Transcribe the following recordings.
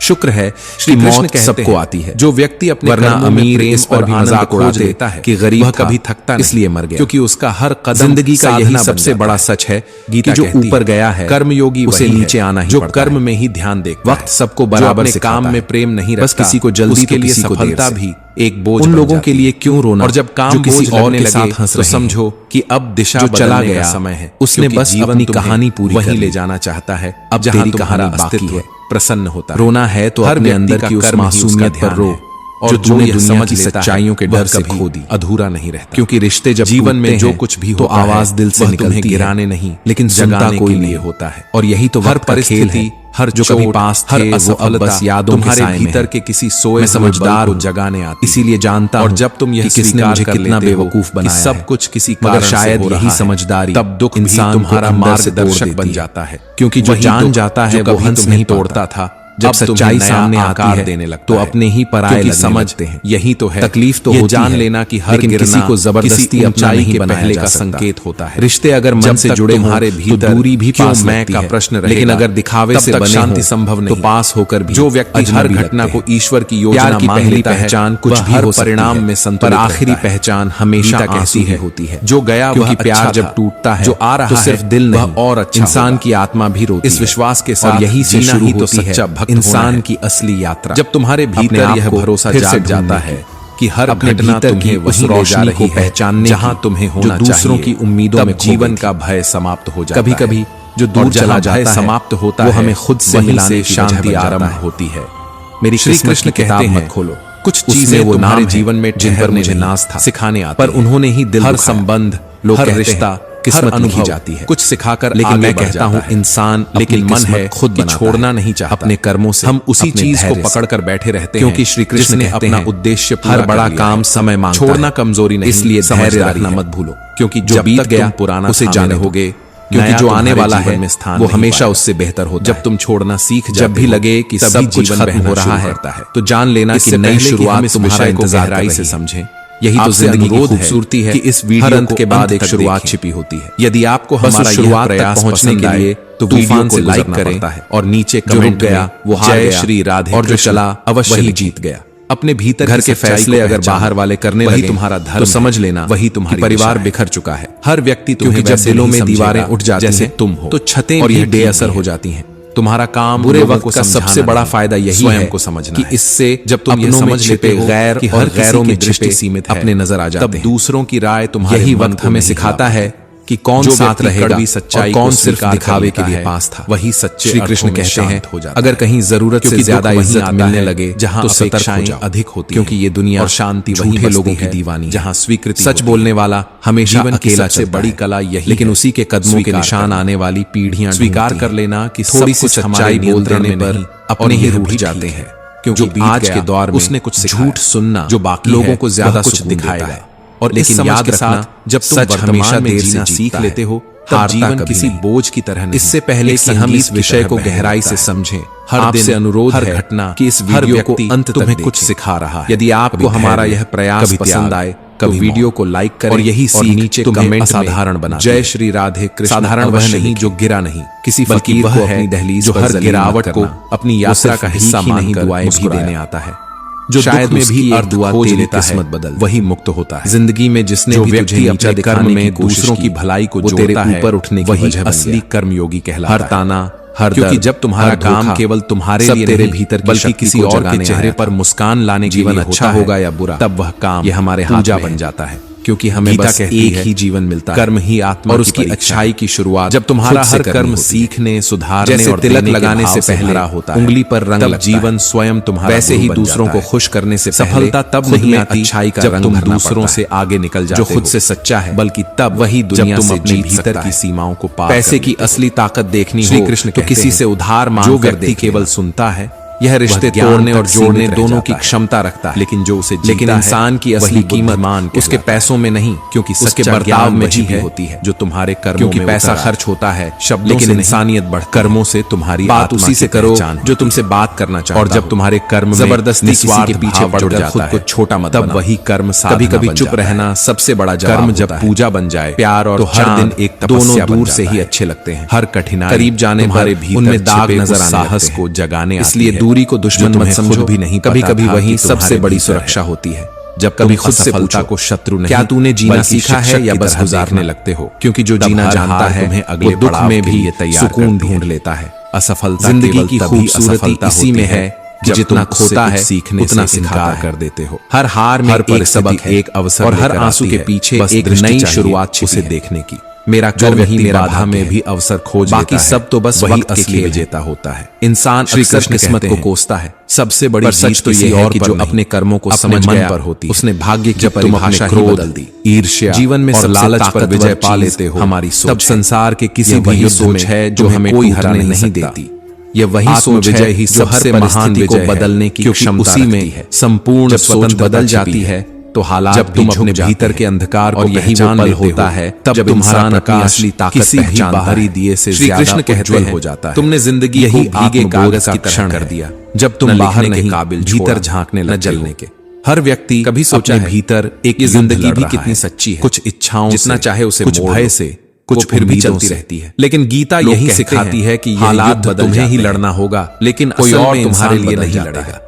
शुक्र है श्री मौत सबको आती है। जो व्यक्ति अपने वरना अमीर इस पर मजाक उड़ा देता है कि गरीब कभी थकता नहीं, इसलिए मर गया, क्योंकि उसका हर कदम जिंदगी का यही सबसे बड़ा सच है। गीता जो ऊपर गया है कर्मयोगी उसे नीचे आना ही, जो कर्म में ही ध्यान देखता है, वक्त सबको बराबर से काम में प्रेम नहीं रखता, बस किसी को जल्दी के लिए सफलता भी एक बोझ उन लोगों के लिए क्यों रोना। और जब काम किसी और के साथ हंस तो समझो कि अब दिशा जो चला गया समय है, उसने बस अपनी कहानी पूरी वहीं ले जाना चाहता है। अब जहां तुम्हारा अस्तित्व प्रसन्न होता है। रोना है तो अपने अंदर की उस मासूमियत पर रो, और जो ये समझ सच्चाइयों के डर से खो दी अधूरा नहीं रहता। क्योंकि रिश्ते जब जीवन में जो कुछ भी तो आवाज दिल से निकलती है, गिराने नहीं लेकिन जगाने कोई लिए होता है। और यही तो हर परिस्थिति, हर जो कभी पास थे, हर असफलता बस यादों तुम्हारे भीतर के किसी सोए समझदार को जगाने आती। इसीलिए जानता और जब तुम यह स्वीकार कर कितना बेवकूफ बनाया सब कुछ किसी कारण शायद यही समझदारी, तब दुख इंसान तुम्हारा मार्गदर्शक बन जाता है। क्योंकि जो जान जाता है वो हंस नहीं तोड़ता था, जब सच्चाई सामने आती है देने लगता तो अपने ही पराये लगने समझते हैं। यही तो है तकलीफ तो होती जान लेना कि हर किसी को जबरदस्ती अपना नहीं पहले का संकेत होता है। रिश्ते अगर मन से जुड़े हमारे भीतर दूरी भी क्यों मैं का प्रश्न रहेगा, लेकिन अगर दिखावे से बने शांति संभव नहीं तो पास होकर भी जो व्यक्ति हर घटना को ईश्वर की योजना की पहली पहचान कुछ भी हो परिणाम में संतुलित, पर आखिरी पहचान हमेशा कैसी है होती है। जो गया वह प्यार जब टूटता है, जो आ रहा सिर्फ दिल नहीं और अच्छा इंसान की आत्मा भी रोती है। इस विश्वास के साथ यही से शुरू होती है इंसान की असली यात्रा। जब तुम्हारे भीतर यह भरोसा जाग जाता है कि हर घटना तुम्हें वहीं ले जा रही है पहचानने जहां तुम्हें होना चाहिए, दूसरों की उम्मीदों में जीवन का भय समाप्त हो जाता है। कभी कभी जो दूर चला जाता है समाप्त होता है, वो हमें खुद से मिलाने की शांति आरंभ होती है। मेरी श्री कृष्ण किताब मत खोलो, कुछ चीजें वो तुम्हारे जीवन में जिन पर मुझे नाज था सिखाने आती, पर उन्होंने ही दिल हर संबंध, हर रिश्ता, किस्मत अनुभव जाती है कुछ सिखाकर। लेकिन मैं कहता हूँ इंसान लेकिन मन है खुद छोड़ना नहीं चाहता अपने कर्मों से। हम उसी चीज को पकड़कर बैठे रहते हैं क्योंकि श्री कृष्ण ने अपना उद्देश्य हर बड़ा काम समय मांगता है। छोड़ना कमजोरी नहीं, इसलिए धैर्य रखना मत भूलो, क्योंकि जो बीत गया पुराना उसे जाने होगे, क्योंकि जो आने वाला है वो हमेशा उससे बेहतर होता है। जब तुम छोड़ना सीख जब भी लगे कि सब कुछ खत्म हो रहा है तो जान लेना कि नई शुरुआत तुम्हारा इंतजार गहराई से समझें। यही तो जिंदगी की खूबसूरती है कि इस वीडियो अंत के बाद एक शुरुआत छिपी होती है। यदि आपको हमारा शुरुआत तक पहुंचने के लिए तो वीडियो को लाइक करें और नीचे कमेंट गया वो जय श्री राधे, और जो चला अवश्य ही जीत गया। अपने भीतर घर के फैसले अगर बाहर वाले करने लगे तुम्हारा धर्म तो समझ लेना वही तुम्हारी परिवार बिखर चुका है। हर व्यक्ति क्योंकि जब दिलों में दीवारें उठ जाती जैसे तुम हो तो छतें और ये बेअसर हो जाती हैं। तुम्हारा काम बुरे वक्त का सबसे बड़ा फायदा यही है को समझना कि इससे जब तुम ये समझ लेते हो गैर कि हर गैरों में दृष्टि सीमित अपने नजर आ जाते हैं, तब दूसरों की राय तुम्हारे यही वक्त हमें सिखाता है कि कौन साथ रहेगा और कौन सिर्फ दिखावे के लिए पास था। वही सच्चे श्री कृष्ण कहते हैं अगर कहीं जरूरत से ज्यादा इज्जत मिलने लगे जहां तो सतर्क अधिक होती, क्योंकि ये दुनिया और शांति वही लोगों की दीवानी जहां स्वीकृति सच बोलने वाला हमेशा अकेला से बड़ी कला यही, लेकिन उसी के कदमों के निशान आने वाली पीढ़ियां स्वीकार कर लेना कि थोड़ी सी सच्चाई बोल देने पर अपने ही रूठ जाते हैं। क्योंकि आज के दौर में उसने कुछ झूठ सुनना जो बाकी लोगों को ज्यादा कुछ दिखाएगा। और लेकिन याद रखना जब तुम हमेशा देर से सीख लेते हो तब जीवन किसी बोझ की तरह नहीं। इससे पहले कि हम इस विषय को गहराई से समझें, हर दिन अनुरोध हर घटना कि इस वीडियो को अंत तुम्हें कुछ सिखा रहा है। यदि आपको हमारा यह प्रयास पसंद आए कभी वीडियो को लाइक करें और यही सीख नीचे कमेंट साधारण बना जय श्री राधे कृष्ण। साधारण वह नहीं जो गिरा नहीं किसी फकीर को अपनी दहलीज जो हर गिरावट को अपनी यात्रा का हिस्सा मानकर दुआएं भी देने आता है। जो शायद में भी एक दुआ तेरी किस्मत बदल वही मुक्त होता है। जिंदगी में जिसने भी व्यक्ति अपने कर्म में दूसरों की भलाई को जोड़ता है ऊपर उठने की वही असली कर्मयोगी कहलाता है। हर ताना हर क्योंकि जब तुम्हारा काम केवल तुम्हारे लिए तेरे भीतर बल्कि किसी और के चेहरे पर मुस्कान लाने जीवन अच्छा होगा या बुरा, तब वह काम ये हमारे हाथ बन जाता है। क्योंकि हमें बस एक ही जीवन मिलता है, कर्म ही आत्मा और उसकी अच्छाई की शुरुआत। जब तुम्हारा हर कर्म सीखने सुधारने और तिलक लगाने से पहले होता है, उंगली पर रंग तब जीवन स्वयं तुम्हारा वैसे ही दूसरों को खुश करने से सफलता तब नहीं आती अच्छाई का जब तुम दूसरों से आगे निकल जाते हो, जो खुद से सच्चा है, बल्कि तब वही दुनिया से जीत भीतर की सीमाओं को पार। पैसे की असली ताकत देखनी हो तो किसी से उधार मांग कर व्यक्ति केवल सुनता है। यह रिश्ते तोड़ने और जोड़ने दोनों की क्षमता रखता है, लेकिन जो उसे लेकिन इंसान की असली कीमत मान उसके पैसों में नहीं, क्योंकि उसके बर्ताव में जी होती है जो तुम्हारे कर्मों में पैसा खर्च होता है शब्दों लेकिन इंसानियत बढ़ कर्मों से तुम्हारी बात उसी से करो जो तुमसे बात करना चाहता और जब तुम्हारे कर्म जबरदस्ती किसी के पीछे पड़ जाता है खुद छोटा मत तब वही कर्म कभी कभी चुप रहना सबसे बड़ा कर्म जब पूजा बन जाए प्यार और हर दिन एक दोनों दूर से ही अच्छे लगते हैं। हर कठिनाई करीब जाने हमारे भीतर दाग नजर आने साहस को जगाने इसलिए दूरी को दुश्मन मत समझो भी नहीं, कभी कभी वही सबसे बड़ी सुरक्षा होती है। जब कभी खुद से पूछो को शत्रु नहीं, क्या तूने जीना सीखा है या बस गुजारने लगते हो? क्योंकि जो जीना जानता है तुम्हें अगले दुख में भी सुकून ढूंढ लेता है। असफलता जिंदगी की खूबसूरती इसी में है कि जितना खोता है सीखने उतना इनकार कर देते हो। हर हार में एक सबक है, एक अवसर, और हर आंसू के पीछे एक नई शुरुआत उसे देखने की। मेरा कर्म ही मेरा बाधा में भी अवसर खोज लेता है, बाकी सब तो बस वही असली विजेता होता है। इंसान अक्सर किस्मत को कोसता है। सबसे बड़ी जीत तो ये है कि जो अपने कर्मों को समझ गया पर होती, उसने भाग्य की परिभाषा ही बदल दी। ईर्ष्या, जीवन में और लालच पर विजय पा लेते हो हमारी सोच, तब संसार के किसी भी सोच है जो हमें कोई हराने नहीं देती। ये वही सोच है ही सबसे महान विजय को बदलने की क्षमता उसी में है। संपूर्ण सोच बदल जाती है तो हालात जब तुम अपने भीतर के अंधकार को पहचान लेते होता है, तब तुम्हारा प्रकाश असली ताकत किसी भी बाहरी दिए से ज्यादा उज्जवल हो जाता है। तुमने जिंदगी यही भीगे कागज की तरह कर दिया, जब तुम बाहर नहीं काबिल भीतर झांकने न जलने के। हर व्यक्ति कभी सोचा भीतर एक जिंदगी भी कितनी सच्ची है, कुछ इच्छाओं जितना चाहे उसे, कुछ भय से, कुछ फिर भी चलती रहती है। लेकिन गीता यही सिखाती है कि हालात तुम्हें ही लड़ना होगा, लेकिन कोई और तुम्हारे लिए नहीं लड़ेगा।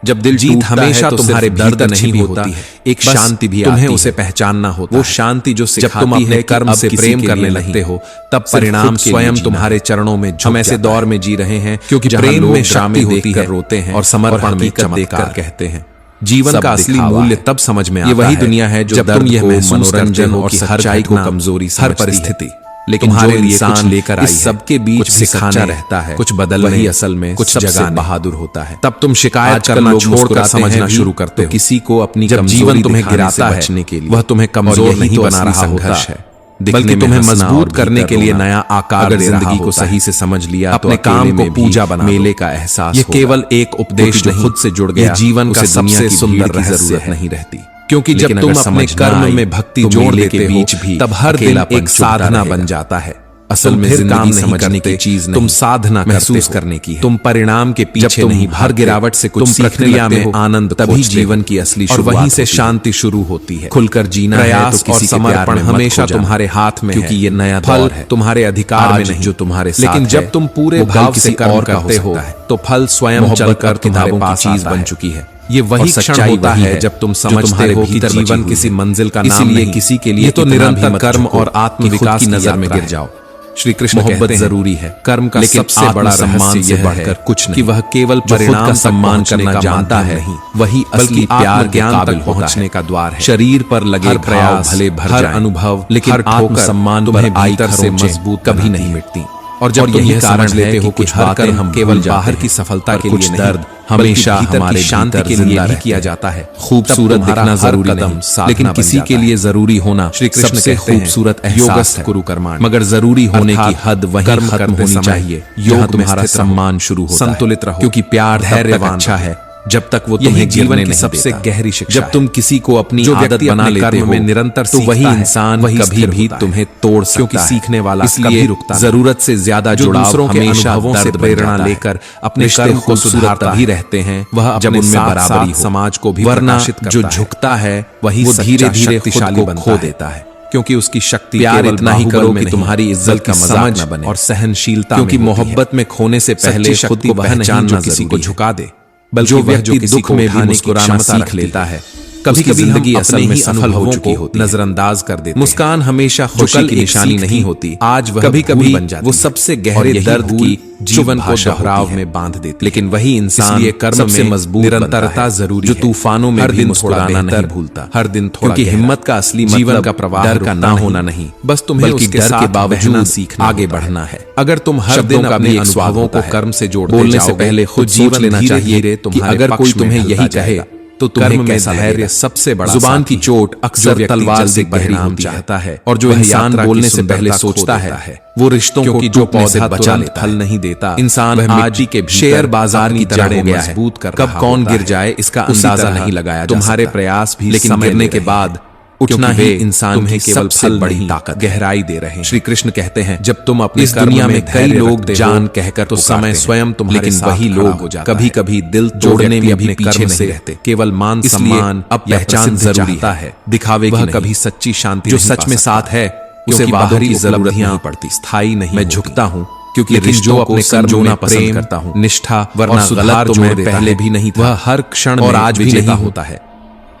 जब दिल जीत हमेशा तुम्हारे दर्द नहीं होती है, एक शांति भी तुम्हें उसे पहचानना होता है। वो शांति जो जब तुम अपने कर्म से प्रेम करने लगते हो, तब परिणाम स्वयं तुम्हारे चरणों में। हम ऐसे दौर में जी रहे हैं क्योंकि प्रेम में शामिल देखकर रोते हैं और समर्पण में चमत्कार कहते हैं। जीवन का असली मूल्य तब समझ में आता है। ये वही दुनिया है जो तुम यह महसूस करते हो कि सच्चाई को कमजोरी, हर परिस्थिति लेकिन तुम्हारे लिए कुछ लेकर आई है, सबके बीच भी सच्चा रहता है, कुछ बदल वही असल में कुछ जगह बहादुर होता है। तब तुम शिकायत करना छोड़कर समझना शुरू करते हो किसी को अपनी जीवन तुम्हें गिराता है वह तुम्हें कमजोर नहीं बना रहा होता है, बल्कि तुम्हें मजबूत करने के लिए नया आकार। अगर जिंदगी को सही से समझ लिया, अपने काम को पूजा बना, मेले का एहसास, ये केवल एक उपदेश जो खुद से जुड़ गया, जीवन का सबसे सुंदर जरूरत नहीं रहती। क्योंकि जब तुम अपने कर्म में भक्ति जोड़ लेते हो, तब हर दिन एक साधना बन जाता है। असल में जिंदगी समझने की चीज तुम साधना महसूस करने की है। तुम परिणाम के पीछे नहीं, हर गिरावट से कुछ प्रक्रिया में आनंद, तभी जीवन की असली शुरुआत, और वहीं से शांति शुरू होती है। खुलकर जीना, प्रयास और समर्पण हमेशा तुम्हारे हाथ में है, क्योंकि ये नया फल तुम्हारे अधिकार में नहीं जो तुम्हारे साथ। लेकिन जब तुम पूरे भाव से कर्म करते हो तो फल स्वयं चलकर तुम्हारे पास चीज बन चुकी है। ये वही क्षण होता है जब तुम समझते हो कि जीवन किसी मंजिल का नाम नहीं, किसी के लिए तो निरंतर कर्म और आत्मविकास की नजर में गिर जाओ। श्री कृष्ण मोहब्बत जरूरी है, कर्म का सबसे बड़ा सम्मान से बढ़कर कुछ नहीं कि वह केवल परिणाम का सम्मान करना जानता है, वही असली प्यार ज्ञान तक पहुंचने का द्वार है। शरीर पर लगे प्रयास भले भर जाए अनुभव, लेकिन आत्मसम्मान तुम्हें भीतर से मजबूत कभी नहीं मिटती। और जब तुम यह समझ लेते हो कुछ हर कर्म हम केवल बाहर की सफलता के लिए नहीं, हमेशा हमारे शांति के लिए ही किया जाता है। खूबसूरत दिखना जरूरी नहीं, लेकिन किसी के लिए जरूरी होना श्री कृष्ण से खूबसूरत एहसास है। मगर जरूरी होने की हद वहीं खत्म होनी चाहिए जहां तुम्हारा सम्मान शुरू होता है। संतुलित रहो, क्योंकि प्यार धैर्यवान अच्छा है जब तक वो तुम्हें जीवन की सबसे गहरी शिक्षा। जब तुम किसी को अपनी आदत बना लेते हो में निरंतर, तो वही इंसान कभी भी तुम्हें तोड़ सकता है, क्योंकि सीखने वाला कभी रुकता नहीं। जरूरत से ज्यादा जुड़ाव दूसरों के अनुभवों से प्रेरणा लेकर अपने कर्म को सुधारता ही रहते हैं, वह जब उनमें बराबरी हो, समाज को भी प्रकाशित करता है। जो झुकता है वही धीरे धीरे शक्तिशाली खो देता है, क्योंकि उसकी शक्ति प्यार इतना ही करो कि तुम्हारी इज्जत का मजाक न बने, और सहनशीलता, क्योंकि मोहब्बत में खोने से पहले खुद को पहचानना किसी को झुका दे, बल्कि जो व्यक्ति दुख में भी मुस्कुराना सीख लेता है। कभी कभी जिंदगी असल में सफल हो चुकी होती है, नजरअंदाज कर देते हैं। मुस्कान हमेशा खुशी की निशानी नहीं होती, आज वह कभी कभी वो सबसे गहरे दर्द की जीवन को दोहराव में बांध देती। लेकिन वही इंसान कर्म में मजबूत निरंतरता जरूरी, जो तूफानों में हर दिन मुस्कुराना नहीं भूलता, हर दिन थोड़ा, क्योंकि हिम्मत का असली जीवन का प्रवाह डर का ना होना नहीं, बस तुम्हें उसके डर के बावजूद सीखना, आगे बढ़ना है। अगर तुम हर दिन अपने अनुभवों को कर्म से जोड़ते बोलने से पहले खुद सोच लेना चाहिए कि अगर कोई तुम्हें यही कहे तो कर्म में धैर्य सबसे बड़ा। जुबान की चोट अक्सर तलवार से परिणाम चाहता है, और जो इंसान बोलने से पहले सोचता है वो रिश्तों को जो पौधा बचा लेता फल नहीं देता। इंसान आज के शेयर बाजार की तरह हो गया है, कब कौन गिर जाए इसका अंदाजा नहीं लगाया। तुम्हारे प्रयास भी लेकिन गिरने के बाद उठना ही इंसान तुम्हें केवल फल बड़ी ताकत गहराई दे रहे हैं। श्री कृष्ण कहते हैं जब तुम अपनी इस दुनिया में कई लोग जान कहकर तो समय स्वयं तुम्हारे, लेकिन वही लोग कभी कभी दिल तोड़ने में अपने पीछे नहीं रहते, केवल मान सम्मान अब पहचान जरूरी है, दिखावे की कभी सच्ची शांति जो सच में साथ है उसे बाहरी जरूरत नहीं पड़ती, स्थायी नहीं। मैं झुकता हूँ क्योंकि रिश्तों अपने कर्म जोड़ना पसंद करता हूं, निष्ठा, वरना गलत तो मैं पहले भी नहीं था, वह हर क्षण और आज भी नहीं होता है।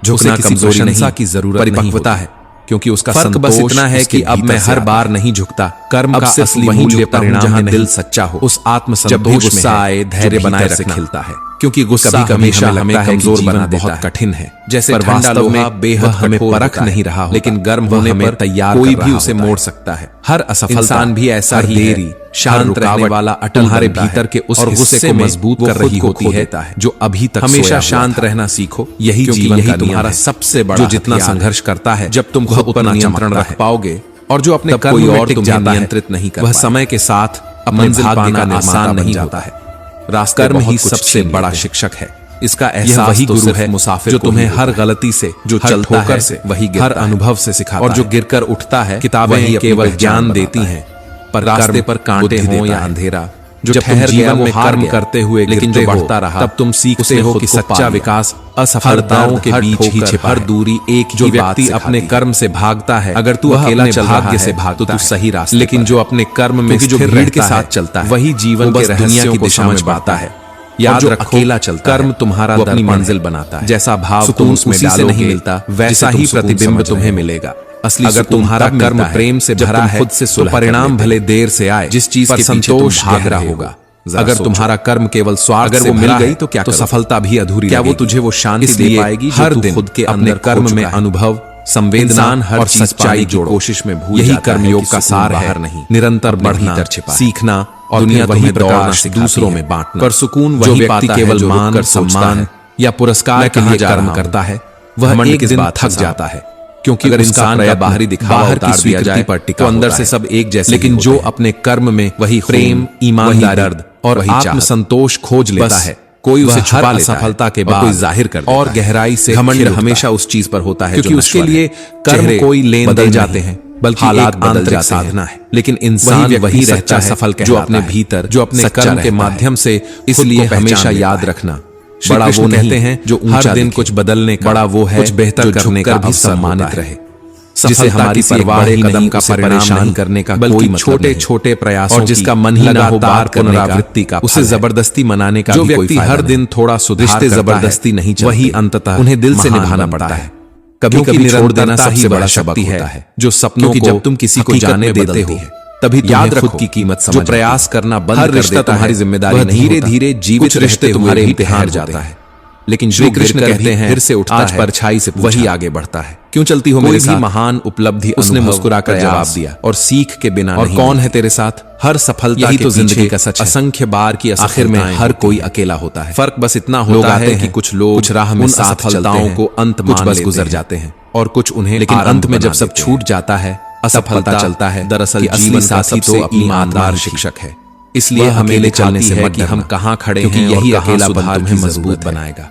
झुकना कमजोरी नहीं की जरूरत, परिपक्वता है, क्योंकि उसका फर्क बस इतना है कि अब मैं हर बार नहीं झुकता। कर्म का असली मूल्य परिणाम जहां दिल सच्चा हो, उस आत्मसंतोष गुस्सा आए धैर्य बनाए रखना खिलता है, क्योंकि गुस्सा हमेशा हमें कमजोर बना देता है, बहुत कठिन है। जैसे वास्तव में बेहद हमें परख नहीं रहा हो, लेकिन गर्म होने पर तैयार कोई भी उसे मोड़ सकता है। हर असफलता भी ऐसा ही देरी शांत रहने वाला अटल तुम्हारे भीतर के उस गुस्से को मजबूत कर रही होती है, जो अभी तक हमेशा शांत रहना सीखो। यही जीवन का तुम्हारा सबसे बड़ा, जो जितना संघर्ष करता है, जब तुम खुद पर नियंत्रण रख पाओगे और जो अपने कोई और तुम्हें नियंत्रित नहीं कर, वह समय के साथ अपने भाग्य का आसान नहीं होता है। रास्ता कर्म ही सबसे बड़ा शिक्षक है। इसका एहसास वही गुरु है मुसाफिर जो तुम्हें हर गलती से, जो चलता है वही हर अनुभव से सिखाता है, और जो गिरकर उठता है किताबें केवल ज्ञान देती हैं, पर रास्ते पर कांटे हो या अंधेरा, जो ठहर गया वो कर्म करते हुए लेकिन जो बढ़ता रहा, तब तुम सीखते हो कि सच्चा विकास असफलताओं के बीच ही छिपा है। हर दूरी एक जो व्यक्ति अपने कर्म से भागता है, अगर तू अकेला चल भाग्य से भाग तो तू सही रास्ते, लेकिन जो अपने कर्म में जो भीड़ के साथ चलता है, वही जीवन के रहस्यों की दिशा में पाता है। याद रखो, अकेला चलता कर्म तुम्हारा अपनी मंजिल बनाता है। जैसा भाव तुम उसमें डालोगे नहीं मिलता, वैसा ही प्रतिबिंब तुम्हें मिलेगा। असली अगर तुम्हारा कर्म प्रेम से भरा है, खुद से तो परिणाम भले देर से आए, जिस चीज पर संतोष भाग रहा होगा। अगर तुम्हारा कर्म केवल स्वार्थ से मिल गई तो क्या, तो सफलता भी अधूरी। क्या वो तुझे वो शांति दे पाएगी हर दिन खुद के अपने कर्म में अनुभव, संवेदना और सच्चाई की कोशिश में भूल? यही कर्मयोग का सार है, नहीं निरंतर बढ़ना, सीखना और दुनिया वही प्रकाश दूसरों में बांटना। पर सुकून वही व्यक्ति केवल मान, सम्मान या पुरस्कार के लिए कर्म करता है, वह एक दिन थक जाता है, क्योंकि अगर इंसान बाहरी दिखावा बाहर की स्वीकृति पर टिका तो अंदर से सब एक जैसे। लेकिन जो अपने कर्म में वही प्रेम, ईमानदारी और आत्मसंतोष खोज लेता है, कोई उसे छुपा लेता है, सफलता के बाद कोई जाहिर कर और गहराई से घमंड हमेशा उस चीज पर होता है, क्योंकि उसके लिए कर्म कोई लेन बदल जाते हैं, बल्कि हालात बदल जाते साधना है। लेकिन इंसान वही रहता है सफल जो अपने भीतर, जो अपने कर्म के माध्यम से। इसलिए हमेशा याद रखना, बड़ा वो कहते हैं जो हर दिन कुछ बदलने का, बड़ा वो है कुछ बेहतर करने का भी सम्मानित रहे, जिसे हमारी परवाह कदम का परेशान करने का, बल्कि छोटे छोटे प्रयासों और जिसका मन ही लगातार पुनरावृत्ति का, उसे जबरदस्ती मनाने का। जो व्यक्ति हर दिन थोड़ा सुधार जबरदस्ती नहीं, वही अंततः उन्हें दिल से निभाना पड़ता है। कभी कभी छोड़ देना सबसे बड़ा शक्ति है, जो सपनों को जब तुम किसी को जाने देते हो तभी याद रखो की कीमत समझ। जो प्रयास करना बंद कर देता है, तुम्हारी जिम्मेदारी नहीं, धीरे धीरे जीवित रिश्ते तुम्हारे भी ठहर जाता है। लेकिन श्री कृष्ण कहते हैं फिर से उठता है, परछाई से वही आगे बढ़ता है। क्यों चलती हो मेरे साथ? महान उपलब्धि उसने मुस्कुराकर जवाब दिया, और सीख के बिना और कौन है तेरे साथ? हर सफलता ही तो जिंदगी का सच है। असंख्य बार की आखिर में हर कोई अकेला होता है। फर्क बस इतना होता है कि कुछ लोग कुछ राह में असफलताओं को अंत मान बस गुजर जाते हैं, और कुछ उन्हें, लेकिन अंत में जब सब छूट जाता है, असफलता चलता है दरअसल जीवन साथी तो ईमानदार शिक्षक है। इसलिए अकेले चलने से मत कि हम कहाँ खड़े हैं, क्योंकि यही अकेलापन तुम्हें मजबूत बनाएगा।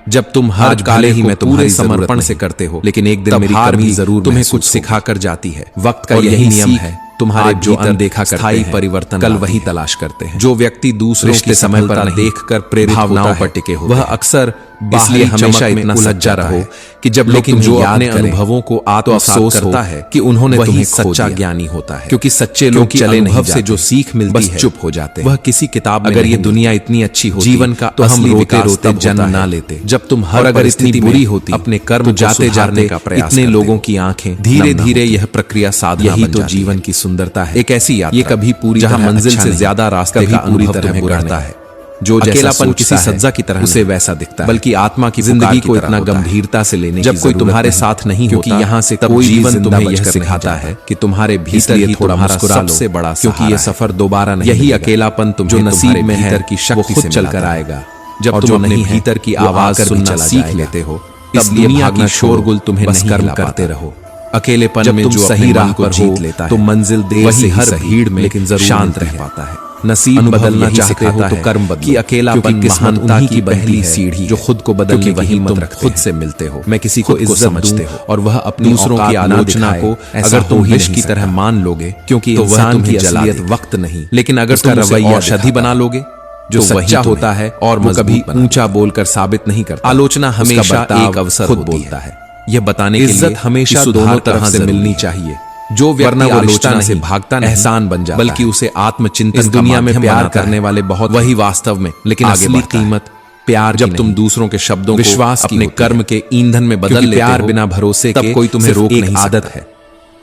जब तुम हर काले ही में तुम्हारे समर्पण से करते हो, लेकिन एक दिन मेरी हार भी जरूर तुम्हें कुछ सिखा कर जाती है। वक्त का यही नियम है, तुम्हारे जो अनदेखा स्थायी परिवर्तन कल वही तलाश करते हैं। जो व्यक्ति दूसरों के समय पर देखकर प्रेरित भावनाओं पर टिके हो, वह अक्सर इसलिए हमेशा इतना सच्चा रहो कि जब लेकिन जो अपने अनुभवों को आत्मसात करता है कि उन्होंने वही सच्चा ज्ञानी होता है। क्योंकि सच्चे लोग चले नहीं से जो सीख मिलती है चुप हो जाते हैं। वह किसी किताब में, अगर ये दुनिया इतनी अच्छी होती जीवन का तो हम रोते रोते जन्म ना लेते। जब तुम हर अगर इतनी बुरी होती अपने कर्म जाते जाने का प्रयास, इतने लोगों की आंखें धीरे धीरे यह प्रक्रिया साधना, यही तो जीवन की सुंदरता है। एक ऐसी यात्रा ये कभी पूरी जहां मंजिल से ज्यादा रास्ते का पूरी तरह गुजरता है। जो अकेलापन किसी सज्जा की तरह उसे वैसा दिखता है, बल्कि आत्मा की जिंदगी को इतना गंभीरता से लेने जब कोई तुम्हारे साथ नहीं, क्योंकि यहाँ से कोई जीवन तुम्हें यह सिखाता है कि तुम्हारे भीतर ही थोड़ा मुस्कुरा लो, सबसे बड़ा, क्योंकि ये सफर दोबारा नहीं। यही अकेलापन तुम जो नसीब में है वो खुद चलकर आएगा। जब तुम अपने भीतर की आवाज सुनना सीख लेते हो, तब दुनिया की शोरगुल तुम्हें नहीं कर्म करते रहो। अकेलेपन में जो सही राह पर जीत लेता है तो मंजिल देर से हर भीड़ में लेकिन जरूर शांत रह पाता है। नसीब बदलना चाहते हो तो कर्म बदलो, कि अकेलापन महानता की पहली सीढ़ी जो खुद को बदलने की हिम्मत रखते खुद से मिलते हो। मैं किसी को इज्जत समझते हो और वह अपनी दूसरों की आलोचना को अगर तुम विष की तरह मान लोगे, क्योंकि इंसान की असलियत वक्त नहीं, लेकिन अगर तुम रवैया औषधि बना लोगे जो सच्चा होता है और वो कभी ऊंचा बोलकर साबित नहीं करता। आलोचना हमेशा एक अवसर खुद बोलता है, यह बताने के लिए इज्जत हमेशा दोनों तरफ से मिलनी चाहिए। जो व्यक्ति आलोचना से भागता नहीं, एहसान बन जाता, बल्कि उसे आत्मचिंतन इस दुनिया में प्यार करने वाले बहुत, वही वास्तव में लेकिन असली कीमत प्यार। जब तुम दूसरों के शब्दों विश्वास अपने कर्म के ईंधन में बदल लेते हो, बिना भरोसे के, तब कोई तुम्हें रोक नहीं सकता। आदत है,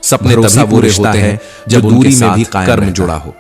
सपने तभी पूरे होते हैं जब दूरी में भी कर्म जुड़ा हो,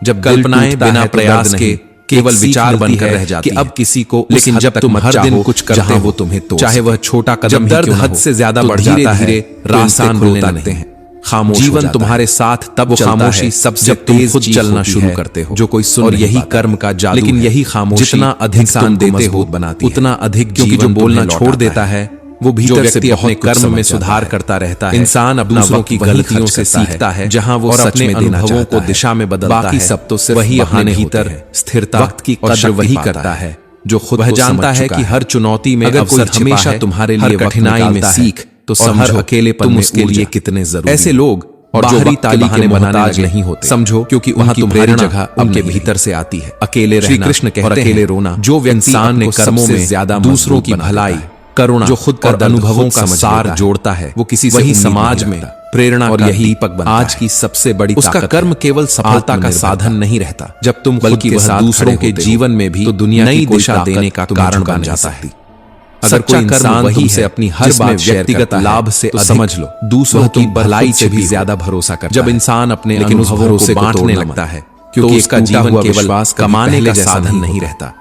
जब कल्पनाएं बिना प्रयास के केवल विचार बनकर रह जाती कि अब किसी को, लेकिन जब तुम हर दिन कुछ करते हो तुम्हें तो, चाहे वह छोटा कदम, जब दर्द हद से ज्यादा बढ़ जाता है, रास्ते खुलने लगते हैं, खामोश जीवन तुम्हारे साथ तब खामोशी सबसे तेज खुद चलना शुरू करते हो, जो कोई सुन, और यही कर्म का जादू। लेकिन यही खामोशी जितना अधिक इंसान देते हो बनाती, उतना अधिक जीवन जो बोलना छोड़ देता है, वो भीतर से अपने कर्म में सुधार करता रहता है। इंसान अपना की गलतियों से सीखता है, जहां वो अपने अनुभवों को दिशा में बदलता है। बाकी सब तो सिर्फ वही अपने भीतर स्थिरता, वक्त की कदर वही करता है जो खुद वह जानता है कि हर चुनौती में अवसर हमेशा तुम्हारे लिए कठिनाई में सीख, तो समझो अकेलेपन उसके लिए कितने जरूरी। ऐसे लोग और बाहरी ताली के मोहताज नहीं होते, समझो, क्योंकि वहां तुम्हारी जगह उनके भीतर से आती है। अकेले रहना, श्री कृष्ण कहते हैं, अकेले रोना। जो इंसान ने कर्मों में ज्यादा दूसरों की भलाई, करुणा, जो खुद का अनुभवों का सार जोड़ता है, वो किसी से वही समाज में प्रेरणा और यही दीपक बनता है। आज की सबसे बड़ी उसका कर्म केवल सफलता का साधन नहीं रहता जब तुम, बल्कि वह दूसरों के जीवन में भी तो दुनिया नई दिशा देने का कारण बन जाता है। अगर कोई इंसान तुमसे अपनी हर बात व्यक्तिगत लाभ से समझ लो, दूसरों की भलाई से भी ज्यादा भरोसा करता है। जब इंसान अपने अनुभवों को बांटने लगता है, क्योंकि उसका जीवन केवल कमाने का साधन नहीं रहता,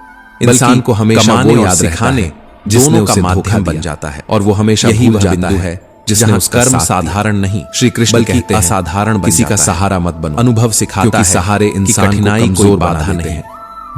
इंसान को हमेशा वो याद सिखाने दोनों का माध्यम बन जाता है, और वो हमेशा यही वह बिंदु है जिसने उस कर्म साधारण नहीं, श्री कृष्ण कहते हैं, असाधारण किसी का सहारा मत बनो। अनुभव सिखाता है सहारे इंसान कठिनाई कोई बाधा नहीं है,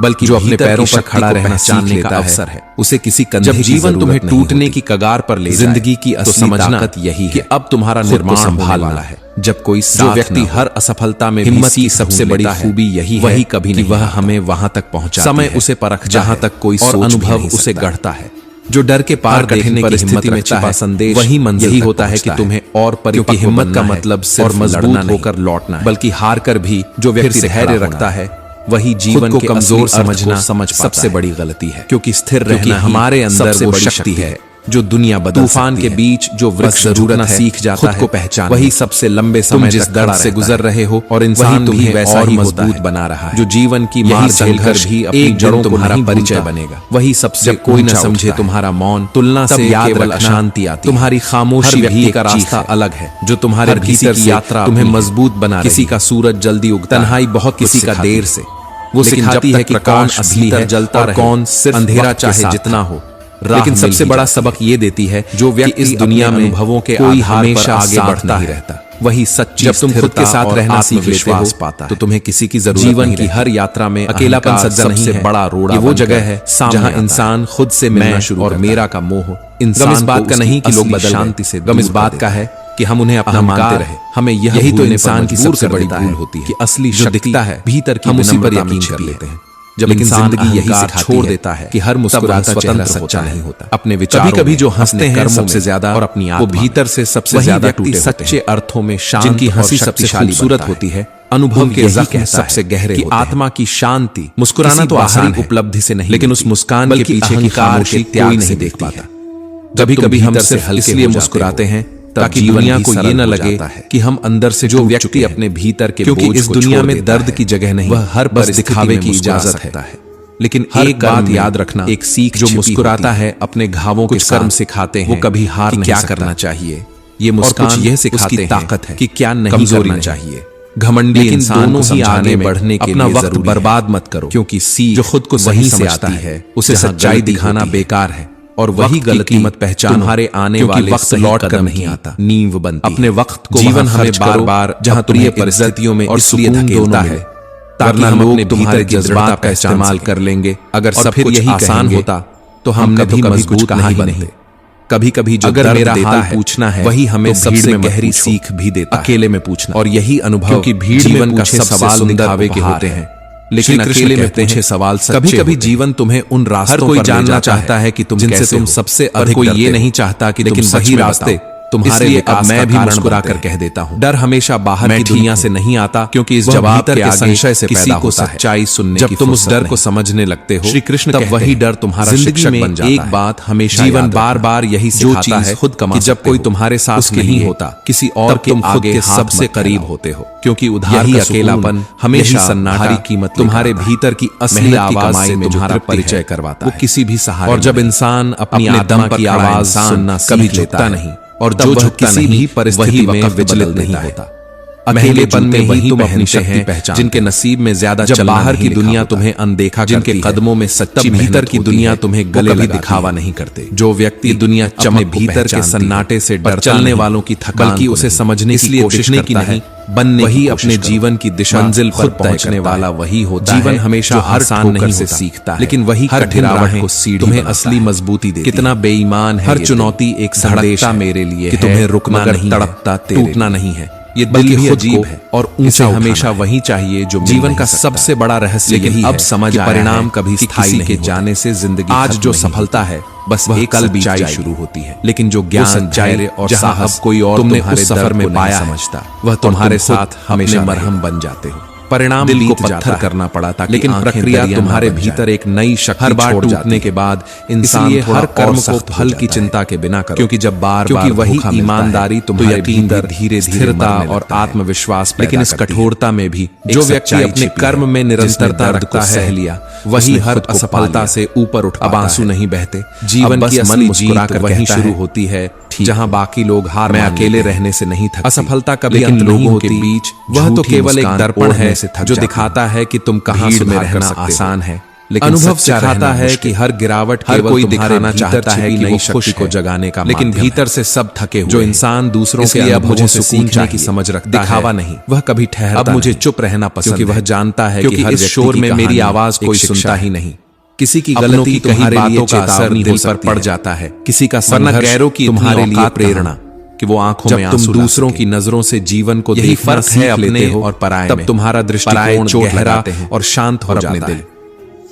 बल्कि जो अपने पैरों पर खड़ा रहना चाहने का अवसर है, उसे किसी कंधे की जब जीवन तुम्हें टूटने की कगार पर ले जिंदगी की असली ताकत यही है कि अब तुम्हारा निर्माण संभाल वाला है। जब कोई जो व्यक्ति हर असफलता में हिम्मत की सबसे बड़ी खूबी यही वही कभी नहीं वह हमें वहां तक पहुंचा, समय उसे परख जहां तक कोई और अनुभव उसे गढ़ता है। जो डर के पार कठिन परिस्थिति में छिपा संदेश वही मंजिल ही होता है कि तुम्हें और परिपक्व हिम्मत का मतलब सिर्फ मजबूत होकर लौटना, बल्कि हार कर भी जो व्यक्ति धैर्य रखता है वही जीवन को कमजोर समझना सबसे बड़ी गलती है, क्योंकि स्थिर रहना हमारे अंदर वो शक्ति है जो दुनिया बदल तूफान के बीच जो वृक्ष जरूरत सीख जाता है, को पहचान वही सबसे लंबे समय जिस दर्द से गुजर रहे हो, और इंसान तुम्हें वैसा ही मजबूत बना रहा है। जो जीवन की मार झेलकर भी अपनी जड़ों तुम्हारा परिचय बनेगा, वही सबसे कोई न समझे तुम्हारा मौन, तुलना से याद अशांति आती, तुम्हारी खामोशी भी का रास्ता अलग है जो तुम्हारे भीतर की यात्रा तुम्हें मजबूत बना। किसी का सूरज जल्दी उगता, तन्हाई बहुत किसी का देर से, वो सिखाती है कि कौन असली है जलता और कौन सिर्फ अंधेरा चाहे जितना हो। लेकिन सबसे बड़ा सबक ये देती है जो व्यक्ति इस दुनिया में अनुभवों के कोई हमेशा आगे बढ़ता ही रहता, वही सच्ची। जब तुम खुद के साथ रहना सीख लेते हो पाता, तो तुम्हें किसी की जरूरत जीवन की हर यात्रा में अकेलापन सज्जन नहीं है, बड़ा रोड़ा वो जगह है जहां इंसान खुद से मिलना शुरू और मेरा का मोह इंसान इस बात का नहीं कि लोग बदल शांति से, गम इस बात का है कि हम उन्हें अपना मानते रहे। हमें यही तो इंसान की सबसे बड़ी भूल होती है कि असली जो दिखता है भीतर की, हम उसी पर यकीन कर लेते हैं। जब इंसान जिंदगी यही छोड़ देता है कि हर मुस्कुराता चेहरा सच्चा नहीं होता, अपने विचारों कभी जो हंसते हैं सबसे ज्यादा और अपनी वो भीतर से सबसे ज्यादा टूटे सच्चे अर्थों में शांत, जिनकी हंसी सबसे खूबसूरत होती है, अनुभव के जख्म सबसे गहरे होते हैं। आत्मा की शांति, मुस्कुराना तो आसान उपलब्धि से नहीं, लेकिन उस मुस्कान के पीछे की खामोशी त्याग नहीं देख पाता। कभी कभी हम सिर्फ इसलिए मुस्कुराते हैं ताकि दुनिया को ये न लगे कि हम अंदर से जो व्यक्ति अपने भीतर के, क्योंकि इस दुनिया में दर्द की जगह नहीं, वह हर बस दिखावे की इजाजत है। लेकिन एक बात याद रखना, एक सीख जो मुस्कुराता है अपने घावों के कर्म सिखाते हैं, वो कभी हार नहीं क्या करना चाहिए। ये मुस्कान यह सिखाते हैं ताकत है कि क्या नहीं करना चाहिए। घमंडी इंसान दोनों ही आगे बढ़ने के लिए वक्त बर्बाद मत करो, क्योंकि सीख जो खुद को सही से आती है उसे सच्चाई दिखाना बेकार है, और वही गलत कीमत पहचान तुम्हारे आने वाले वक्त लौट कर नहीं आता, नींव बनती। अपने वक्त को जीवन हमें बार बार जहां प्रिय परिस्थितियों में और इसलिए धकेलता है ताकि हम अपने तुम्हारे जज्बात का इस्तेमाल कर लेंगे। अगर सब कुछ यही आसान होता तो हम कभी मजबूत नहीं बनते। कभी कभी जो अगर मेरा हाल पूछना है वही हमें सबसे गहरी सीख भी देता, अकेले में पूछना। और यही अनुभव, क्योंकि भीड़ जीवन का सवाल दिखावे के होते हैं, लेकिन अकेले में पूछे सवाल सच्चे। कभी कभी जीवन तुम्हें उन रास्तों पर जानना चाहता है कि तुम जिनसे तुम सबसे अधिक, कोई ये नहीं चाहता कि लेकिन वही रास्ते तुम्हारे विकास मैं भी मुस्कुरा कर कह देता हूँ, डर हमेशा बाहर की दुनिया से नहीं आता, क्योंकि इस जवाब के आगे संशय से पैदा होता है। सच्चाई सुनने जब तुम उस डर को समझने लगते हो, श्री कृष्ण तब वही डर तुम्हारा शिक्षक बन जाता है। एक बात हमेशा जीवन बार बार यही सिखाता है खुद कमा, जब कोई तुम्हारे साथ नहीं होता, किसी और के आगे सबसे करीब होते हो, क्योंकि उधार का अकेलापन हमेशा सन्नाटा कीमत तुम्हारे भीतर की असली आवाज से तुम्हारा परिचय करवाता है। वो किसी भी सहारे, और जब इंसान अपनी आत्मा की आवाज सुनना कभी झुकता नहीं, और जो किसी भी परिस्थिति में विचलित नहीं होता। अकेलेपन में ही तुम अपनी शक्ति पहचान, जिनके नसीब में ज्यादा जब बाहर की दुनिया तुम्हें अनदेखा, जिनके कदमों में सच्ची भीतर की दुनिया तुम्हें गले लगा दिखावा नहीं करते। जो व्यक्ति दुनिया अपने भीतर के सन्नाटे से डर चलने वालों की थकान, बल्कि उसे समझने की कोशिश की नहीं, बनने वही अपने जीवन की दिशा मंजिल पर पहुंचने वाला वही होता है। जीवन हमेशा आसान नहीं से सीखता है, लेकिन वही हर गिरावट को सीढ़ी तुम्हें असली मजबूती देती है। कितना बेईमान है हर चुनौती, एक धड़कता मेरे लिए कि तुम्हें रुकना नहीं, तड़पता टूटना नहीं है, ये दिल भी अजीब है और ऊंचा हमेशा वही चाहिए जो जीवन का सबसे बड़ा रहस्य। लेकिन अब समझ आया परिणाम कभी स्थायी के जाने से जिंदगी आज जो सफलता है बस एक कल बीचाई शुरू होती है, लेकिन जो ज्ञान सच्चाई और साहस कोई और तुमने उस सफर में पाया समझता, वह तुम्हारे साथ हमेशा मरहम बन जाते हो। परिणाम दिल को पत्थर करना पड़ा था, लेकिन प्रक्रिया तुम्हारे भीतर एक नई शक्ति हर बार टूटने के बाद इंसान हर कर्म को फल की चिंता के बिना करे, क्योंकि जब बार बार वही ईमानदारी तुम्हारे भीतर धीरे स्थिरता और आत्मविश्वास, लेकिन इस कठोरता में भी जो व्यक्ति अपने कर्म में निरंतरता रखता है लिया, वही हर असफलता से ऊपर उठ। अब आंसू नहीं बहते, जीवन की असली जीत वहीं शुरू होती है जहां बाकी लोग हार। मैं अकेले रहने से नहीं थकती, असफलता कभी लेकिन लोगों के बीच वह तो केवल एक दर्पण है जो दिखाता है कि तुम कहां में रहना आसान है, लेकिन अनुभव सिखाता है कि हर गिरावट हर कोई दिखाना चाहता है कि नई शक्ति को जगाने का, लेकिन भीतर से सब थके हुए। जो इंसान दूसरों के अब मुझे सीखने की समझ रखता है, दिखावा नहीं, वह कभी ठहरता। अब मुझे चुप रहना पसंद है, क्योंकि वह जानता है कि हर इस शोर में मेरी आवाज कोई सुनता ही नहीं। किसी की गलती तुम्हारी बातों का असर दिल पर पड़ जाता है, किसी का संघर्ष गैरों की तुम्हारे लिए प्रेरणा कि वो आंखों में आंसू, तुम दूसरों की नजरों से जीवन को यही फर्क है अपने और पराये, तब तुम्हारा दृष्टिकोण गहरा और शांत हो जाता है।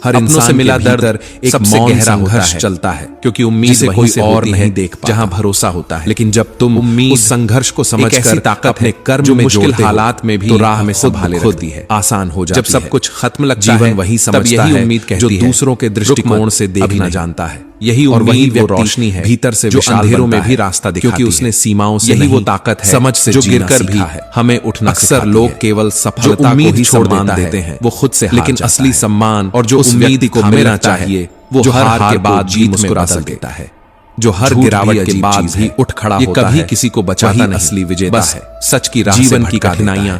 हर इंसान से मिला दर्द एक सबसे गहरा संघर्ष चलता है, क्योंकि उम्मीद से कोई और नहीं देख पाता, जहां भरोसा होता है। लेकिन जब तुम उम्मीद उस संघर्ष को समझकर ताकत अपने कर्म में मुश्किल हालात में भी तो राह में संभाले रखती है, आसान हो जाती है। जब सब कुछ खत्म लगता है, वही समझता है उम्मीद जो दूसरों के दृष्टिकोण से देखना जानता है। यही और वही वो रोशनी है भीतर से जो अंधेरों में भी रास्ता दिखाती है, क्योंकि उसने सीमाओं से यही वो ताकत है समझ से जो गिरकर भी हमें उठना। अक्सर लोग केवल सफलता को ही सम्मान देते हैं, वो खुद से, लेकिन असली सम्मान और जो उम्मीद को मिलना चाहिए वो हार के बाद जीत में बदल देता है। जो हर गिरावट के बाद भी उठ खड़ा होता है, कभी किसी को बचाता नहीं, असली विजेता है। सच की राह जीवन की कठिनाइयां